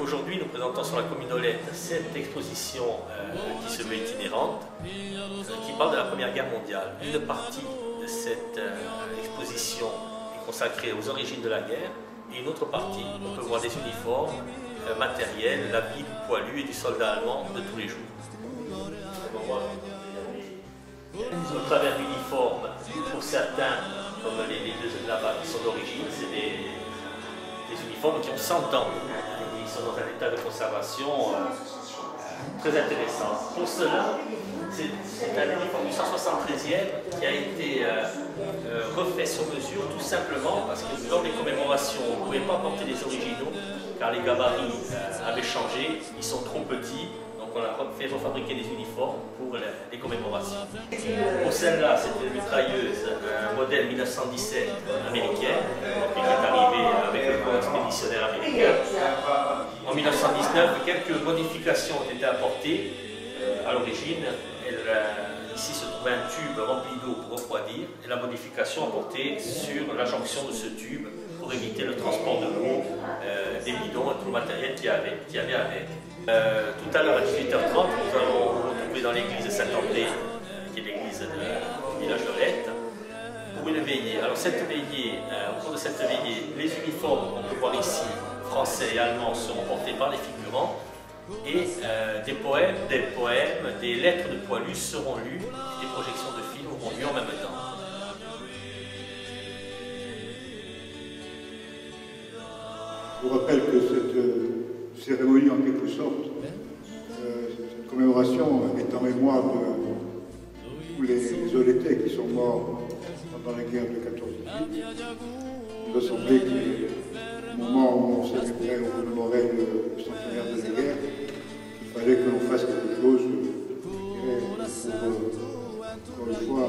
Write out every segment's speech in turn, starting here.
Aujourd'hui, nous présentons sur la Cominolette cette exposition qui se veut itinérante, qui parle de la Première Guerre mondiale. Une partie de cette exposition est consacrée aux origines de la guerre et une autre partie, on peut voir des uniformes, matériels, l'habit du poilu et du soldat allemand de tous les jours. Au travers d'uniformes, pour certains, comme les deux là-bas qui sont d'origine, c'est des uniformes qui ont 100 ans. Ils sont dans un état de conservation très intéressant. Pour cela, c'est un uniforme du 173e qui a été refait sur mesure, tout simplement parce que dans les commémorations, on ne pouvait pas porter les originaux, car les gabarits avaient changé, ils sont trop petits. On a fait refabriquer des uniformes pour les commémorations. Pour celle-là, c'était une mitrailleuse, modèle 1917 américaine, qui est arrivée avec le corps expéditionnaire américain. En 1919, quelques modifications ont été apportées. À l'origine, ici se trouvait un tube rempli d'eau pour refroidir, et la modification a porté sur la jonction de ce tube pour éviter le transport de l'eau, des bidons et tout le matériel qu'il y avait avec. Tout à l'heure à 18h30, nous allons nous retrouver dans l'église de Saint-André, qui est l'église du village de Lette, pour une veillée. Alors cette veillée, au cours de cette veillée, les uniformes qu'on peut voir ici, français et allemands, seront portés par les figurants, et des poèmes, des lettres de poilus seront lues, et des projections de films auront lieu en même temps. Je vous rappelle que cette cérémonie, en quelque sorte, cette commémoration est en mémoire de tous les Olétais qui sont morts pendant la guerre de 14-18. Il nous a semblé qu'au moment où on célébrait, on commémorait le centenaire de la guerre, il fallait que l'on fasse quelque chose pour, encore une fois,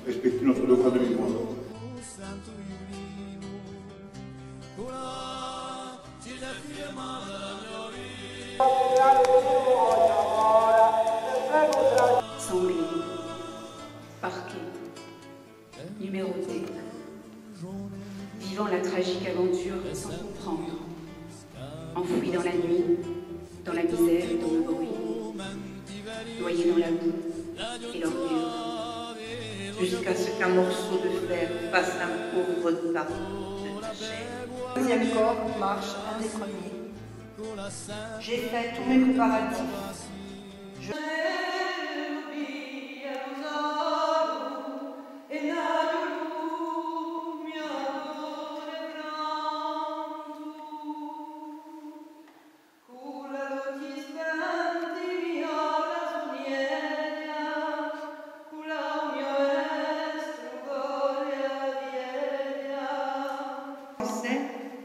respecter notre devoir de mémoire. Sanglé, parqué, numéroté, vivant la tragique aventure sans comprendre, enfoui dans la nuit, dans la misère et dans le bruit, noyé dans la boue et l'ordure, jusqu'à ce qu'un morceau de fer fasse un pauvre tas de ta chair. Le deuxième corps marche un des premiers. J'ai fait tous mes préparatifs.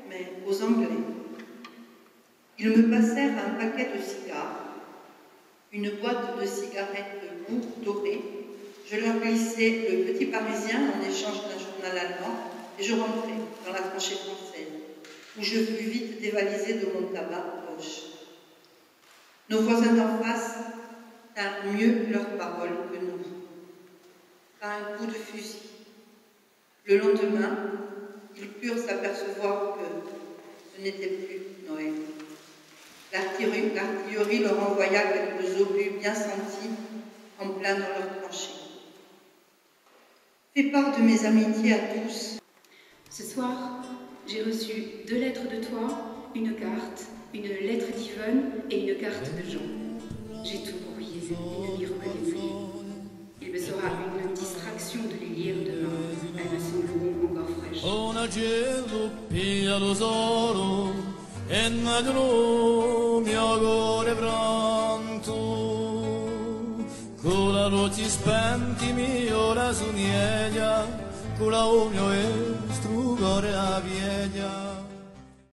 Mais aux Anglais. Ils me passèrent un paquet de cigares, une boîte de cigarettes lourdes dorées. Je leur glissais le Petit Parisien en échange d'un journal allemand et je rentrais dans la tranchée française, où je fus vite dévalisé de mon tabac poche. Nos voisins d'en face tinrent mieux leurs paroles que nous. Pas un coup de fusil. Le lendemain, ils purent s'apercevoir que ce n'était plus Noël. L'artillerie leur envoya quelques obus bien sentis en plein dans leur tranchée. Fais part de mes amitiés à tous. Ce soir, j'ai reçu 2 lettres de toi, une carte, une lettre d'Yvonne et une carte de Jean. J'ai tout brouillé et ne m'y reconnais plus. Il me sera une distraction de les lire demain. Elles me sembleront encore fraîches. E nel mio cuore pronto, con la luce spenti mio la sunieglia, con la mio estrugore a pieglia.